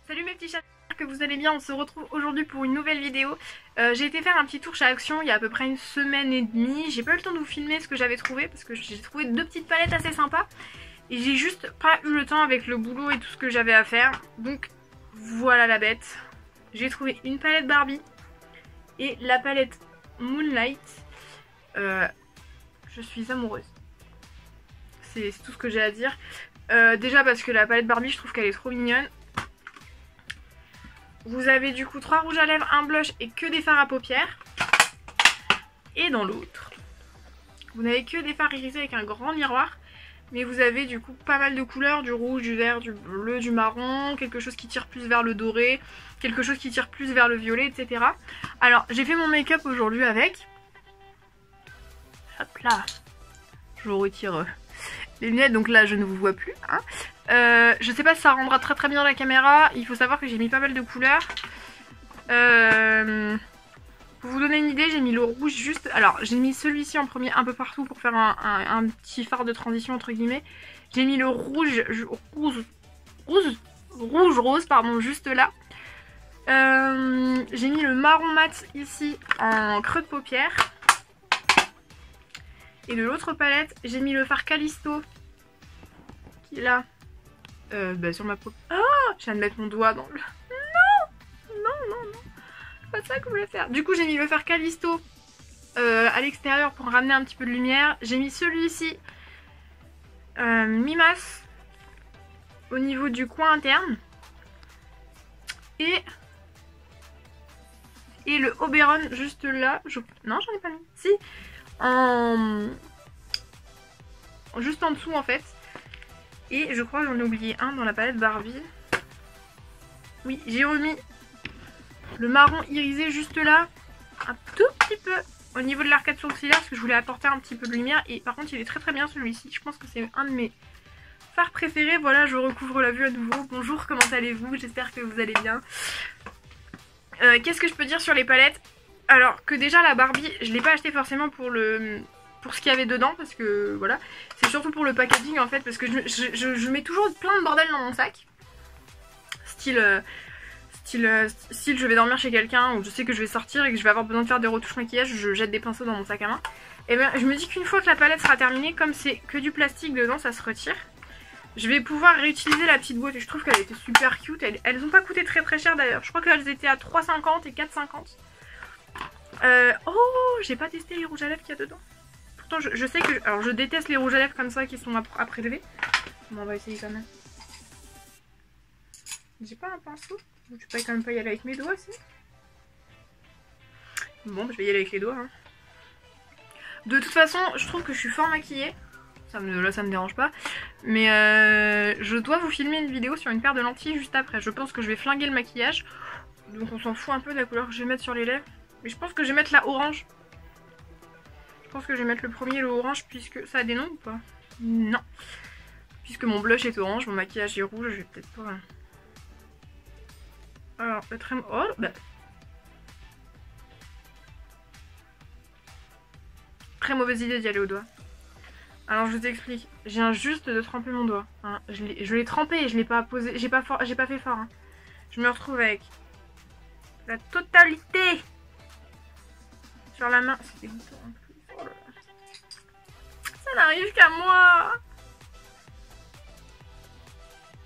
Salut mes petits chats, j'espère que vous allez bien. On se retrouve aujourd'hui pour une nouvelle vidéo. J'ai été faire un petit tour chez Action il y a à peu près une semaine et demie. J'ai pas eu le temps de vous filmer ce que j'avais trouvé parce que j'ai trouvé deux petites palettes assez sympas. Et j'ai juste pas eu le temps avec le boulot et tout ce que j'avais à faire. Donc voilà la bête. J'ai trouvé une palette Barbie et la palette Moonlight. Je suis amoureuse. C'est tout ce que j'ai à dire. Déjà parce que la palette Barbie, je trouve qu'elle est trop mignonne. Vous avez du coup 3 rouges à lèvres, un blush et que des fards à paupières. Et dans l'autre, vous n'avez que des fards irisés avec un grand miroir. Mais vous avez du coup pas mal de couleurs, du rouge, du vert, du bleu, du marron, quelque chose qui tire plus vers le doré, quelque chose qui tire plus vers le violet, etc. Alors j'ai fait mon make-up aujourd'hui avec. Hop là, je retire les lunettes, donc là je ne vous vois plus. Hein. Je sais pas si ça rendra très bien la caméra. Il faut savoir que j'ai mis pas mal de couleurs. Pour vous donner une idée, j'ai mis le rouge juste... Alors j'ai mis celui-ci en premier un peu partout pour faire un petit fard de transition entre guillemets. J'ai mis le rouge-rose, pardon, juste là. J'ai mis le marron mat ici en creux de paupière. Et de l'autre palette, j'ai mis le fard Callisto qui est là. Sur ma peau. Ah, je viens de mettre mon doigt dans le... Non, c'est pas ça que je voulais faire. Du coup j'ai mis le fard Callisto à l'extérieur pour ramener un petit peu de lumière. J'ai mis celui-ci mi-masse au niveau du coin interne. Et le Oberon juste là. Non, j'en ai pas mis. Si. Juste en dessous en fait. Et je crois que j'en ai oublié un dans la palette Barbie. Oui, j'ai remis le marron irisé juste là. Un tout petit peu au niveau de l'arcade sourcilière parce que je voulais apporter un petit peu de lumière. Et par contre il est très bien celui-ci. Je pense que c'est un de mes fards préférés. Voilà, je recouvre la vue à nouveau. Bonjour, comment allez-vous? J'espère que vous allez bien. Qu'est-ce que je peux dire sur les palettes? Alors que déjà la Barbie, je l'ai pas acheté forcément pour ce qu'il y avait dedans parce que voilà, c'est surtout pour le packaging en fait parce que je mets toujours plein de bordel dans mon sac. Style je vais dormir chez quelqu'un ou je sais que je vais sortir et que je vais avoir besoin de faire des retouches maquillage, je jette des pinceaux dans mon sac à main. Et bien je me dis qu'une fois que la palette sera terminée, comme c'est que du plastique dedans, ça se retire. Je vais pouvoir réutiliser la petite boîte et je trouve qu'elle était super cute. Elles ont pas coûté très cher d'ailleurs. Je crois qu'elles étaient à 3,50 et 4,50. Oh, j'ai pas testé les rouges à lèvres qu'il y a dedans. Pourtant je sais que... Alors je déteste les rouges à lèvres comme ça qui sont à prélever. Bon, on va essayer quand même. J'ai pas un pinceau? Je vais quand même pas y aller avec mes doigts aussi. Bon, je vais y aller avec les doigts. Hein. De toute façon, je trouve que je suis fort maquillée. Là ça me dérange pas. Mais je dois vous filmer une vidéo sur une paire de lentilles juste après. Je pense que je vais flinguer le maquillage. Donc on s'en fout un peu de la couleur que je vais mettre sur les lèvres. Mais je pense que je vais mettre la orange. Je pense que je vais mettre le premier, le orange, puisque... Ça a des noms ou pas? Non. Puisque mon blush est orange, mon maquillage est rouge, je vais peut-être pas... Alors, le trait... Oh, bah... Très mauvaise idée d'y aller au doigt. Alors, je vous explique. Je viens juste de tremper mon doigt. Hein. Je l'ai trempé et je l'ai pas posé... J'ai pas fait fort. Hein. Je me retrouve avec... la totalité sur la main. C'est dégoûtant en plus. Oh là là. Ça n'arrive qu'à moi.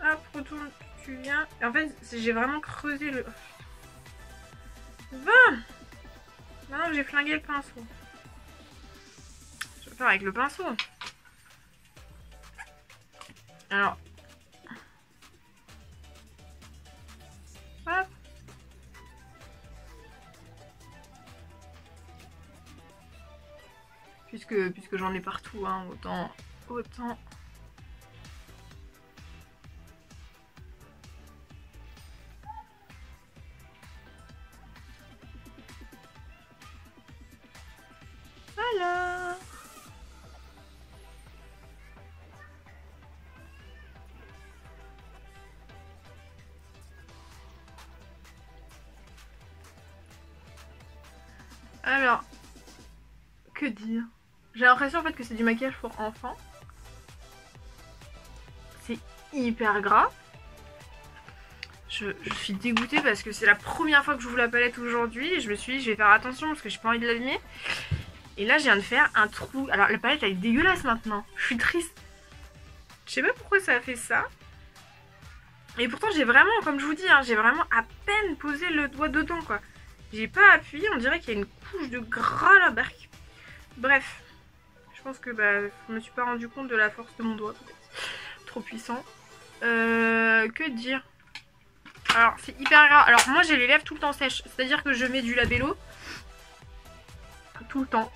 Hop, retourne, tu viens. Et en fait, j'ai vraiment creusé le... Va. Maintenant que j'ai flingué le pinceau. Je vais faire avec le pinceau. Alors. Hop. Puisque j'en ai partout, hein, autant. Voilà. Alors, que dire? J'ai l'impression en fait que c'est du maquillage pour enfants. C'est hyper gras. Je suis dégoûtée parce que c'est la première fois que j'ouvre la palette aujourd'hui. Et je me suis dit, je vais faire attention parce que j'ai pas envie de l'abîmer. Et là, je viens de faire un trou. Alors, la palette, elle est dégueulasse maintenant. Je suis triste. Je sais pas pourquoi ça a fait ça. Et pourtant, j'ai vraiment, comme je vous dis, hein, j'ai vraiment à peine posé le doigt dedans, quoi. J'ai pas appuyé. On dirait qu'il y a une couche de gras là-bas. Bref. Je pense que je me suis pas rendu compte de la force de mon doigt, peut-être. Trop puissant. Que dire? Alors, c'est hyper grave. Alors, moi, j'ai les lèvres tout le temps sèches. C'est-à-dire que je mets du labello. Tout le temps.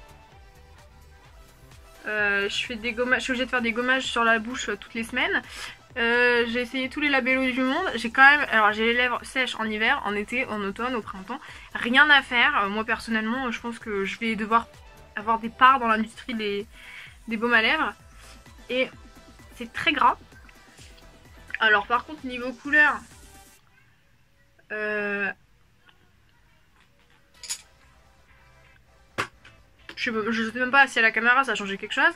Je fais des gommages. Je suis obligée de faire des gommages sur la bouche toutes les semaines. J'ai essayé tous les labellos du monde. J'ai quand même... Alors, j'ai les lèvres sèches en hiver, en été, en automne, au printemps. Rien à faire. Moi, personnellement, je pense que je vais devoir avoir des parts dans l'industrie des baumes à lèvres. Et c'est très gras. Alors, par contre, niveau couleur... je sais même pas si à la caméra ça a changé quelque chose.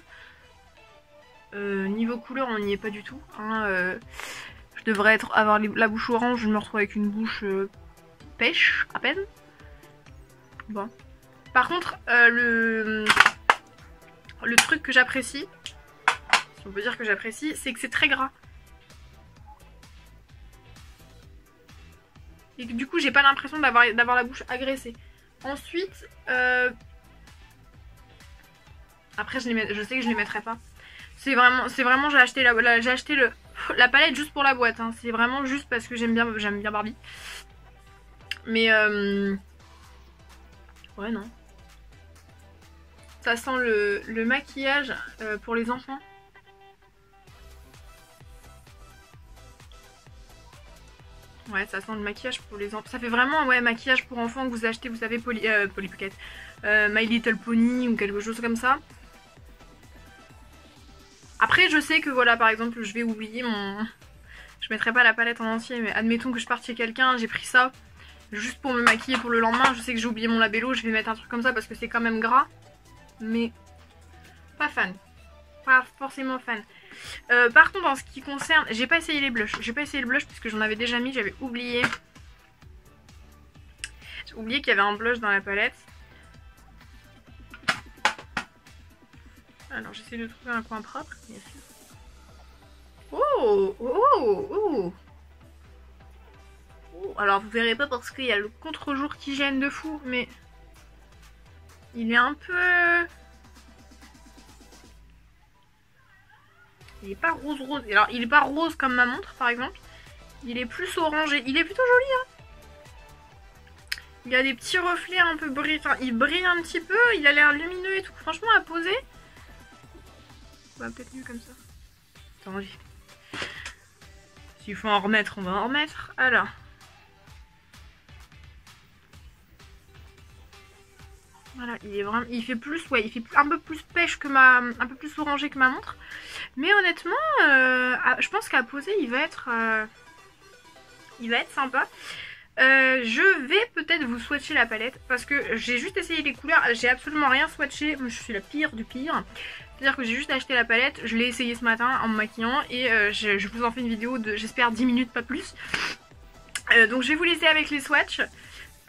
Niveau couleur, on n'y est pas du tout. Hein, je devrais avoir la bouche orange, je me retrouve avec une bouche pêche à peine. Bon. Par contre, le truc que j'apprécie, si on peut dire que j'apprécie, c'est que c'est très gras. Et que du coup, j'ai pas l'impression d'avoir la bouche agressée. Ensuite, après, je sais que je les mettrai pas. C'est vraiment, j'ai acheté la palette juste pour la boîte. Hein. C'est vraiment juste parce que j'aime bien Barbie. Mais ouais, non. Ça sent le maquillage pour les enfants. Ouais, ça sent le maquillage pour les enfants. Ça fait vraiment, ouais, maquillage pour enfants que vous achetez, vous savez, Polly Pocket, My Little Pony ou quelque chose comme ça. Après, je sais que, voilà, par exemple, je vais oublier mon... Je mettrai pas la palette en entier, mais admettons que je parte chez quelqu'un, j'ai pris ça juste pour me maquiller pour le lendemain. Je sais que j'ai oublié mon labello, je vais mettre un truc comme ça parce que c'est quand même gras. Mais pas fan. Pas forcément fan. Par contre, en ce qui concerne... J'ai pas essayé les blushs. J'ai pas essayé le blush parce que j'en avais déjà mis, j'avais oublié. J'ai oublié qu'il y avait un blush dans la palette. Alors j'essaie de trouver un coin propre, bien sûr. Oh, oh, oh, oh. Alors vous verrez pas parce qu'il y a le contre-jour qui gêne de fou, mais il est un peu... Il est pas rose rose. Alors il est pas rose comme ma montre par exemple. Il est plus orangé. Il est plutôt joli hein. Il a des petits reflets un peu brillants. Enfin il brille un petit peu. Il a l'air lumineux et tout. Franchement à poser. Bah peut-être mieux comme ça. T'as envie. S'il faut en remettre, on va en remettre. Alors. Voilà, il est vraiment. Il fait plus, ouais, il fait un peu plus pêche que un peu plus orangé que ma montre. Mais honnêtement, je pense qu'à poser, il va être sympa. Je vais peut-être vous swatcher la palette parce que j'ai juste essayé les couleurs, j'ai absolument rien swatché. Je suis la pire du pire. C'est-à-dire que j'ai juste acheté la palette, je l'ai essayé ce matin en me maquillant et je vous en fais une vidéo de, j'espère, 10 minutes, pas plus. Donc je vais vous laisser avec les swatchs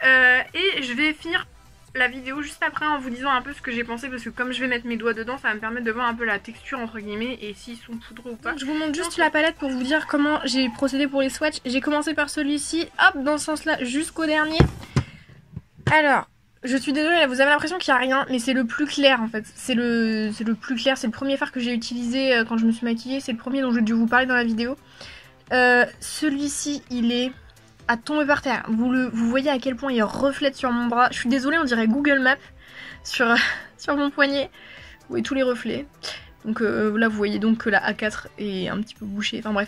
et je vais finir la vidéo juste après en vous disant un peu ce que j'ai pensé parce que comme je vais mettre mes doigts dedans, ça va me permettre de voir un peu la texture entre guillemets et s'ils sont poudreux ou pas. Donc, je vous montre juste la palette pour vous dire comment j'ai procédé pour les swatchs. J'ai commencé par celui-ci, hop, dans ce sens-là jusqu'au dernier. Alors... Je suis désolée, vous avez l'impression qu'il n'y a rien, mais c'est le plus clair en fait. C'est le plus clair, c'est le premier fard que j'ai utilisé quand je me suis maquillée. C'est le premier dont j'ai dû vous parler dans la vidéo. Celui-ci, il est à tomber par terre. Vous voyez à quel point il reflète sur mon bras. Je suis désolée, on dirait Google Maps sur mon poignet. Vous voyez tous les reflets. Donc là, vous voyez donc que la A4 est un petit peu bouchée. Enfin bref.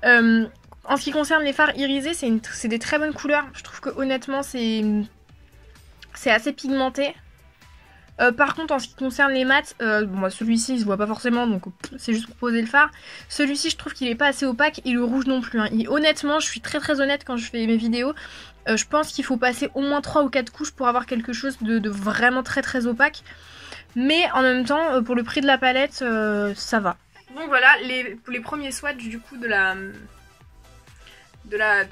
En ce qui concerne les fards irisés, c'est des très bonnes couleurs. Je trouve que honnêtement, c'est assez pigmenté. Par contre en ce qui concerne les mats, bon, celui-ci il se voit pas forcément donc c'est juste pour poser le fard. Celui-ci je trouve qu'il est pas assez opaque et le rouge non plus. Hein. Honnêtement je suis très honnête quand je fais mes vidéos. Je pense qu'il faut passer au moins 3 ou 4 couches pour avoir quelque chose de vraiment très opaque. Mais en même temps pour le prix de la palette ça va. Donc voilà les premiers swatchs du coup de de la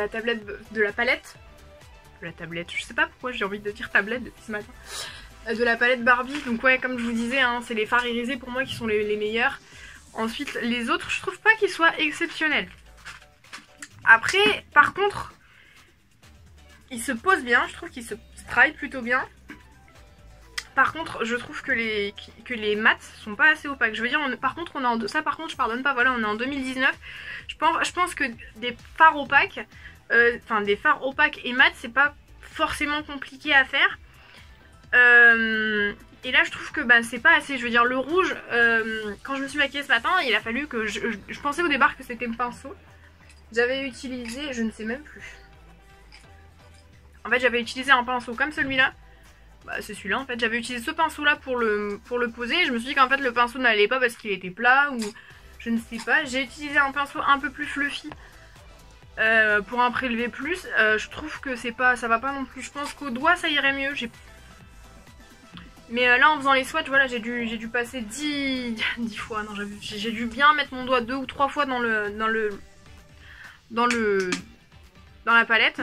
tablette, de la palette. De la tablette, je sais pas pourquoi j'ai envie de dire tablette depuis ce matin. De la palette Barbie, donc ouais, comme je vous disais, hein, c'est les fards irisés pour moi qui sont les meilleurs. Ensuite, les autres, je trouve pas qu'ils soient exceptionnels. Après, par contre, ils se posent bien, je trouve qu'ils se travaillent plutôt bien. Par contre, je trouve que les mats sont pas assez opaques. Je veux dire, par contre, on est en... Ça, par contre, je pardonne pas, voilà, on est en 2019. Je pense que des fards opaques, des fards opaques et mats, c'est pas forcément compliqué à faire. Et là, je trouve que c'est pas assez. Je veux dire, le rouge, quand je me suis maquillée ce matin, il a fallu que... Je pensais au départ que c'était un pinceau. J'avais utilisé, je ne sais même plus. En fait, j'avais utilisé un pinceau comme celui-là. C'est celui-là en fait, j'avais utilisé ce pinceau là pour le poser et je me suis dit qu'en fait le pinceau n'allait pas parce qu'il était plat ou je ne sais pas. J'ai utilisé un pinceau un peu plus fluffy pour en prélever plus. Je trouve que ça va pas non plus, je pense qu'au doigt ça irait mieux. Mais là en faisant les swatchs, voilà, j'ai dû passer 10 fois, non j'ai dû bien mettre mon doigt 2 ou 3 fois dans la palette,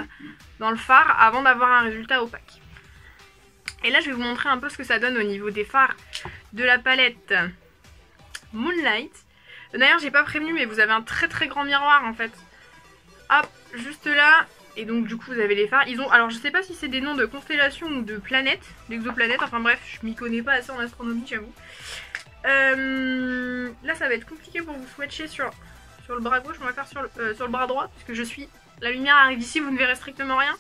dans le fard avant d'avoir un résultat opaque. Et là je vais vous montrer un peu ce que ça donne au niveau des fards de la palette Moonlight. D'ailleurs j'ai pas prévenu mais vous avez un très très grand miroir en fait. Hop, juste là. Et donc du coup vous avez les fards. Ils ont, alors je sais pas si c'est des noms de constellations ou de planètes, d'exoplanètes, enfin bref, je m'y connais pas assez en astronomie j'avoue. Là ça va être compliqué pour vous swatcher sur le bras gauche, on va faire sur le bras droit, puisque la lumière arrive ici, vous ne verrez strictement rien.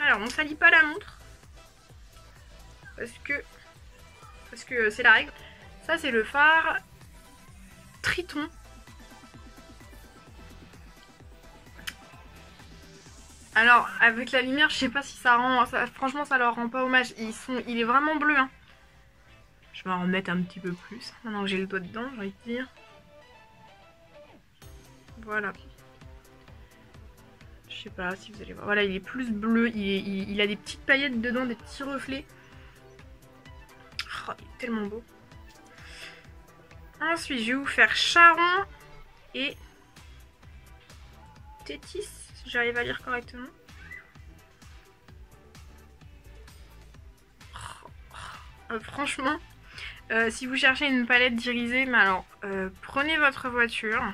Alors on salit pas la montre. Parce que c'est la règle. Ça c'est le phare Triton. Alors avec la lumière je sais pas si ça rend... franchement ça leur rend pas hommage. Il est vraiment bleu hein. Je vais en remettre un petit peu plus. Maintenant que j'ai le doigt dedans j'ai envie de dire. Voilà. Je sais pas si vous allez voir. Voilà il est plus bleu. Il a des petites paillettes dedans, des petits reflets. Oh, il est tellement beau. Ensuite, je vais vous faire Charon et Tétis, si j'arrive à lire correctement. Franchement, si vous cherchez une palette d'irisé, mais alors, prenez votre voiture,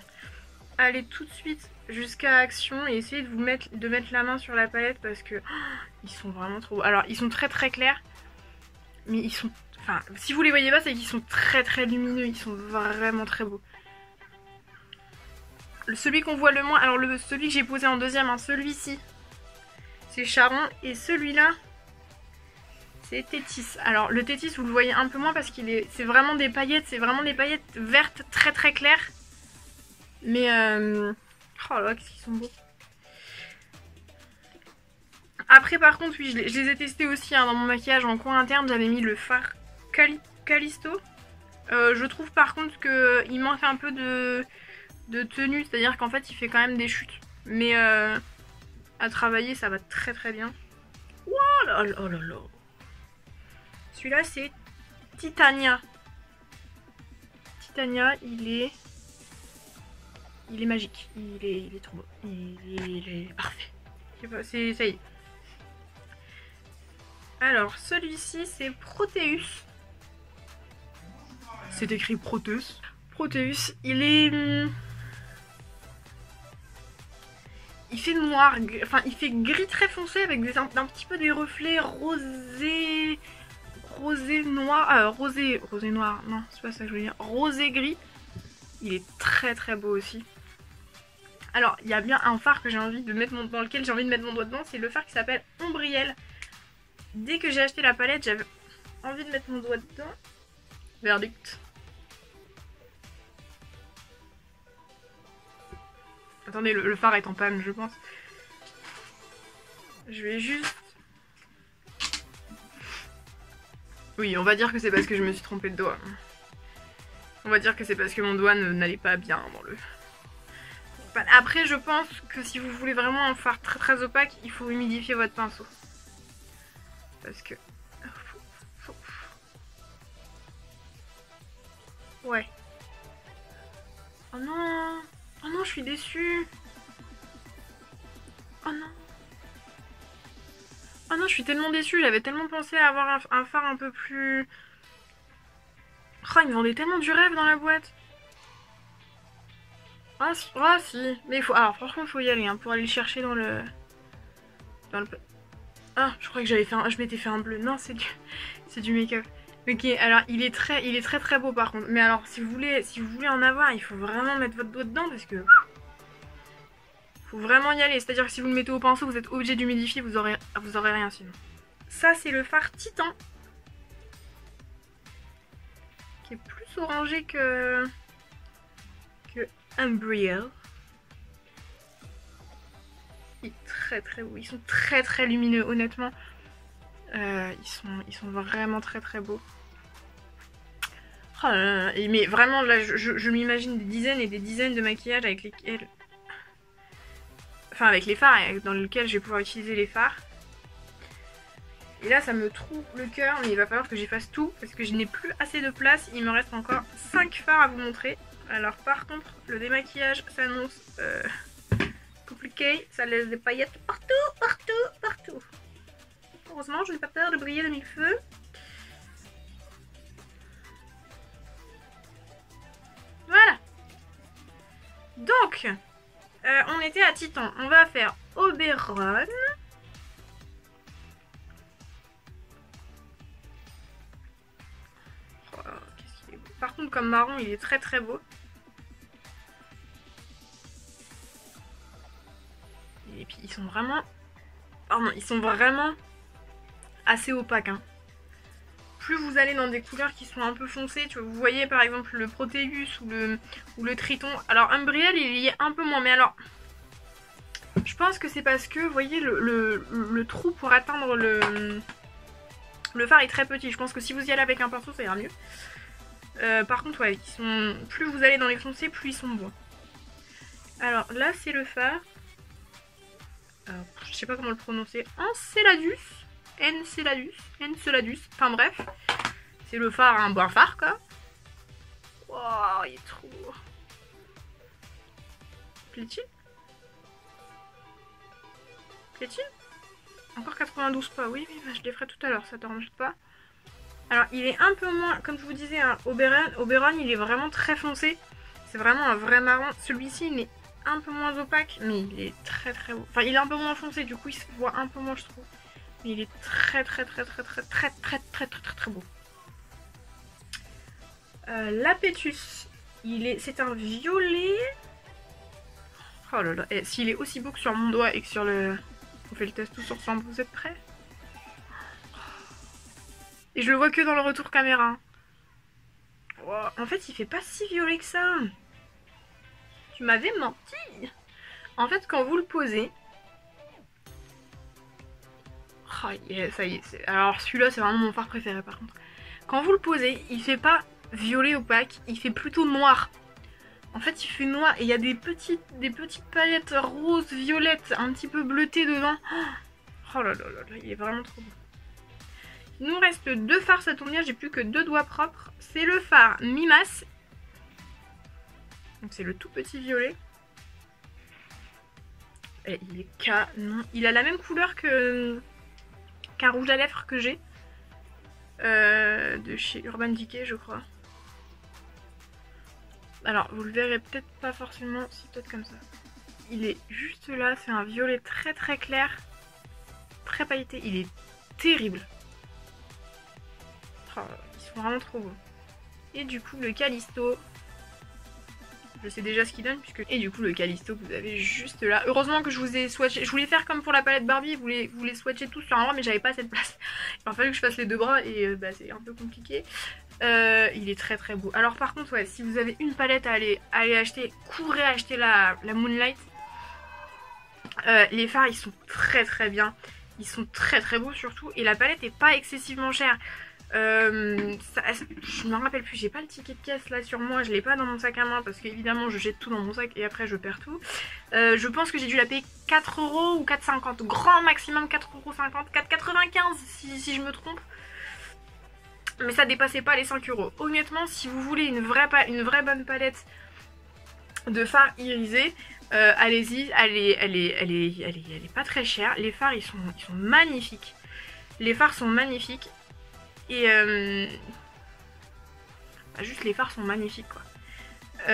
allez tout de suite jusqu'à Action et essayez de mettre la main sur la palette parce que ils sont vraiment trop beaux. Alors, ils sont très très clairs, mais ils sont... Enfin, si vous les voyez pas, c'est qu'ils sont très très lumineux, ils sont vraiment très beaux. Celui qu'on voit le moins, alors celui que j'ai posé en deuxième, hein, celui-ci, c'est Charon, et celui-là, c'est Tétis. Alors le Tétis, vous le voyez un peu moins parce c'est vraiment des paillettes, vertes très très claires. Mais, oh là là, qu'est-ce qu'ils sont beaux. Après par contre, oui, je les ai testés aussi hein, dans mon maquillage en coin interne, j'avais mis le fard Callisto. Je trouve par contre qu'il manque un peu de tenue, c'est-à-dire qu'en fait il fait quand même des chutes. Mais à travailler ça va très très bien. Oh là là là là. Celui-là c'est Titania. Titania, il est magique. Il est trop beau. Il est parfait. Ça y est. Alors celui-ci c'est Proteus. C'est écrit Proteus. Proteus, il fait noir, enfin il fait gris très foncé avec un petit peu des reflets rosés noir, rosé noir, non c'est pas ça que je veux dire, rosé gris. Il est très très beau aussi. Alors il y a bien un fard que j'ai envie de mettre dans lequel j'ai envie de mettre mon doigt dedans, c'est le fard qui s'appelle Ombriel. Dès que j'ai acheté la palette, j'avais envie de mettre mon doigt dedans. Verdict. Attendez, le fard est en panne, je pense. Je vais juste... Oui, on va dire que c'est parce que je me suis trompée de doigt. On va dire que c'est parce que mon doigt n'allait pas bien dans le... Après, je pense que si vous voulez vraiment un fard très très opaque, il faut humidifier votre pinceau. Parce que... Ouais. Oh non! Oh non, je suis déçue. Oh non. Oh non, je suis tellement déçue. J'avais tellement pensé à avoir un phare un peu plus... Oh, ils me vendaient tellement du rêve dans la boîte. Ah si, ah, si. Mais il faut... Alors franchement, il faut y aller hein, pour aller le chercher dans le... Ah, je crois que j'avais fait je m'étais fait un bleu. Non, c'est du make-up. Ok, alors il est très très beau par contre. Mais alors, si vous voulez en avoir, il faut vraiment mettre votre doigt dedans parce que... Faut vraiment y aller. C'est-à-dire que si vous le mettez au pinceau, vous êtes obligé d'humidifier, vous aurez rien sinon. Ça, c'est le fard Titan. Qui est plus orangé que Umbriel. Il est très très beau. Ils sont très très lumineux, honnêtement. Ils sont vraiment très très beaux. Oh là là. Mais vraiment, là, je m'imagine des dizaines et des dizaines de maquillages avec lesquels... Enfin, avec les fards, dans lesquels je vais pouvoir utiliser les fards. Et là, ça me trouve le cœur, mais il va falloir que j'efface tout, parce que je n'ai plus assez de place. Il me reste encore 5 fards à vous montrer. Alors, par contre, le démaquillage s'annonce compliqué. Ça laisse des paillettes partout. Heureusement, je n'ai pas peur de briller de mille feux. Voilà. Donc, on était à Titan. On va faire Oberon. Oh, qu'est-ce qu'il est beau. Par contre, comme marron, il est très très beau. Et puis, ils sont vraiment... Pardon, ils sont vraiment assez opaques. Hein. Plus vous allez dans des couleurs qui sont un peu foncées, tu vois, vous voyez par exemple le Proteus ou le Triton. Alors Umbriel il y est un peu moins, mais alors je pense que c'est parce que vous voyez le trou pour atteindre le phare est très petit. Je pense que si vous y allez avec un pinceau ça ira mieux. Par contre ouais, plus vous allez dans les foncés, plus ils sont bons. Alors là c'est le phare. Alors, je sais pas comment le prononcer. Enceladus. Enceladus, enfin bref, c'est le phare, un bon phare quoi. Wow, il est trop beau. Plaît-il? Encore 92 pas, oui, bah, je les ferai tout à l'heure, ça t'arrange pas. Alors il est un peu moins, comme je vous disais, hein, Oberon il est vraiment très foncé. C'est vraiment un vrai marron. Celui-ci il est un peu moins opaque, mais il est très très beau. Enfin il est un peu moins foncé, du coup il se voit un peu moins je trouve. Il est très beau. L'Apétus, c'est un violet. Oh là là, s'il est aussi beau que sur mon doigt et que sur le... On fait le test tous ensemble, vous êtes prêts? Et je le vois que dans le retour caméra. Oh, en fait, il fait pas si violet que ça. Tu m'avais menti. En fait, quand vous le posez... Oh yeah, ça y est. Alors celui-là c'est vraiment mon fard préféré par contre. Quand vous le posez, il fait pas violet opaque, il fait plutôt noir. En fait il fait noir et il y a des petites palettes roses, violettes, un petit peu bleutées dedans. Oh là là là, il est vraiment trop beau. Il nous reste 2 fards, ça tombe bien, j'ai plus que 2 doigts propres. C'est le fard Mimas. Donc c'est le tout petit violet. Et il est canon. Il a la même couleur qu'un rouge à lèvres que j'ai de chez Urban Decay je crois. Alors vous le verrez peut-être pas forcément, si peut-être comme ça. Il est juste là, c'est un violet très très clair, très pailleté, il est terrible. Oh, ils sont vraiment trop beaux. Et du coup le Callisto, je sais déjà ce qu'il donne puisque... Et du coup le Callisto que vous avez juste là. Heureusement que je vous ai swatché. Je voulais faire comme pour la palette Barbie, vous les swatcher tous sur un bras mais j'avais pas assez de place. Il a fallu que je fasse les 2 bras et bah, c'est un peu compliqué. Il est très très beau. Alors par contre ouais, si vous avez une palette à aller acheter, courez acheter la Moonlight. Les fards ils sont très très bien. Ils sont très très beaux surtout. Et la palette est pas excessivement chère. Je me rappelle plus, j'ai pas le ticket de caisse là sur moi, je l'ai pas dans mon sac à main parce qu'évidemment je jette tout dans mon sac et après je perds tout. Je pense que j'ai dû la payer 4 € ou 4,50€, grand maximum 4,50€, 4,95€ si je me trompe. Mais ça dépassait pas les 5 €. Honnêtement, si vous voulez une vraie bonne palette de fard irisé, allez-y, elle est pas très chère. Les fards ils sont magnifiques. Les fards sont magnifiques. Et juste les fards sont magnifiques quoi.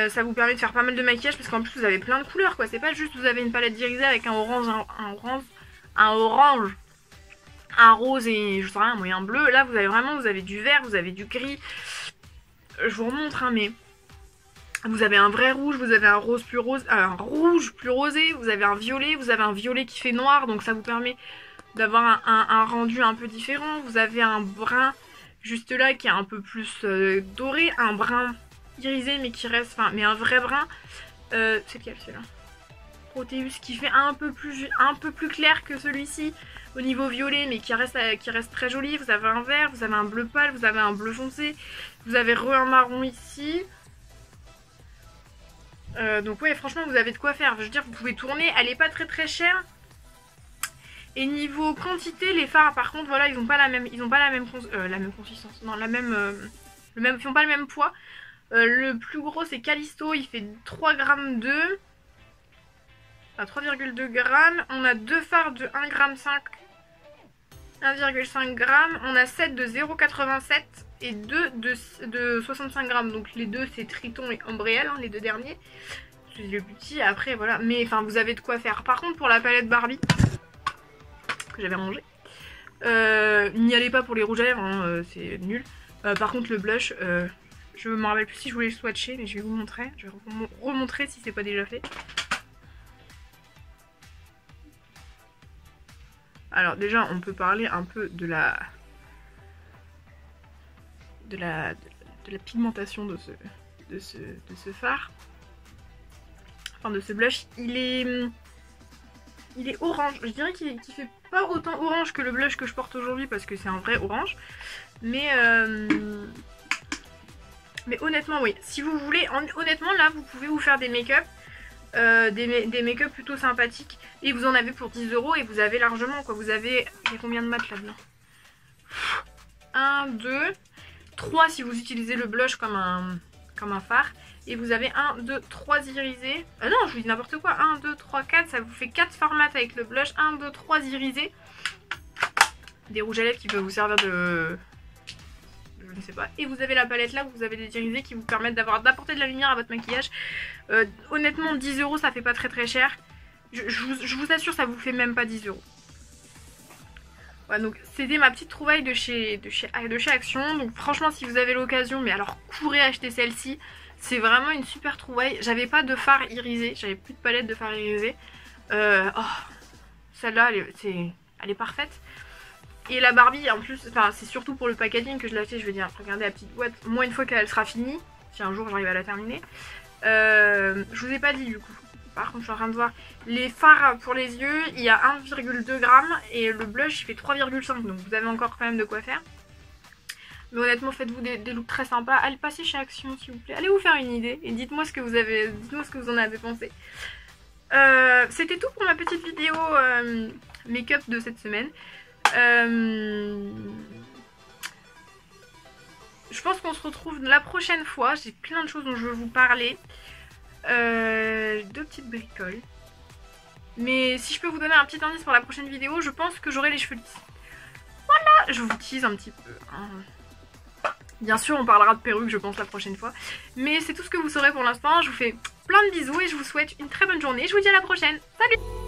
Ça vous permet de faire pas mal de maquillage parce qu'en plus vous avez plein de couleurs quoi. C'est pas juste vous avez une palette d'irisé avec un orange, un rose et je sais rien, un bleu. Là vous avez du vert, vous avez du gris. Je vous remontre hein, mais vous avez un vrai rouge, vous avez un rouge plus rosé, vous avez un violet qui fait noir, donc ça vous permet d'avoir un rendu un peu différent. Vous avez un brun juste là qui est un peu plus doré, un brun irisé mais qui reste, mais un vrai brun. C'est lequel celui-là? Proteus qui fait un peu plus clair que celui-ci au niveau violet mais qui reste très joli. Vous avez un vert, vous avez un bleu pâle, vous avez un bleu foncé, vous avez un marron ici. Donc ouais franchement vous avez de quoi faire, je veux dire vous pouvez tourner, elle est pas très chère. Et niveau quantité les fards par contre voilà ils ont pas la même consistance, non ils font pas le même poids. Le plus gros c'est Callisto, il fait 3,2 g, 3,2 g. On a deux fards de 1,5 g, on a 7 de 0,87 et 2 de 65 g. Donc les deux c'est Triton et Ombriel, hein, les deux derniers. C'est le petit après voilà. Mais enfin vous avez de quoi faire. Par contre pour la palette Barbie que j'avais rangée, n'y allez pas pour les rouges à lèvres, hein, c'est nul. Par contre le blush, je me rappelle plus si je voulais le swatcher mais je vais vous montrer. Je vais remontrer si c'est pas déjà fait. Alors déjà on peut parler un peu de la pigmentation de ce fard, enfin de ce blush. Il est orange, je dirais qu'il fait pas autant orange que le blush que je porte aujourd'hui parce que c'est un vrai orange, mais honnêtement oui, si vous voulez, honnêtement là vous pouvez vous faire des make-up, des make-up plutôt sympathiques et vous en avez pour 10 € et vous avez largement quoi. Vous avez, il y a combien de mat là-dedans? 1, 2, 3 si vous utilisez le blush comme un fard. Et vous avez 1, 2, 3 irisés. Non, je vous dis n'importe quoi. 1, 2, 3, 4. Ça vous fait 4 fards mat avec le blush. 1, 2, 3 irisés. Des rouges à lèvres qui peuvent vous servir de... je ne sais pas. Et vous avez la palette là où vous avez des irisés qui vous permettent d'apporter de la lumière à votre maquillage. Honnêtement, 10 € ça fait pas très cher. Je vous assure, ça vous fait même pas 10 €. Voilà, donc c'était ma petite trouvaille de chez Action. Donc franchement si vous avez l'occasion, mais alors courez acheter celle-ci. C'est vraiment une super trouvaille. J'avais pas de fard irisé, j'avais plus de palette de fard irisé. Celle-là elle est parfaite. Et la Barbie en plus, enfin c'est surtout pour le packaging que je l'ai acheté. Je vais dire regardez la petite boîte, moi une fois qu'elle sera finie, si un jour j'arrive à la terminer. Je vous ai pas dit du coup. Par contre je suis en train de voir les fards pour les yeux, il y a 1,2 g et le blush il fait 3,5, donc vous avez encore quand même de quoi faire. Mais honnêtement faites-vous des looks très sympas. Allez passer chez Action s'il vous plaît, allez vous faire une idée et dites-moi ce que vous en avez pensé. C'était tout pour ma petite vidéo make-up de cette semaine. Je pense qu'on se retrouve la prochaine fois, j'ai plein de choses dont je veux vous parler. Deux petites bricoles. Mais si je peux vous donner un petit indice pour la prochaine vidéo, je pense que j'aurai les cheveux lisses. Voilà, je vous tease un petit peu. Hein. Bien sûr, on parlera de perruque, je pense, la prochaine fois. Mais c'est tout ce que vous saurez pour l'instant. Je vous fais plein de bisous et je vous souhaite une très bonne journée. Je vous dis à la prochaine. Salut!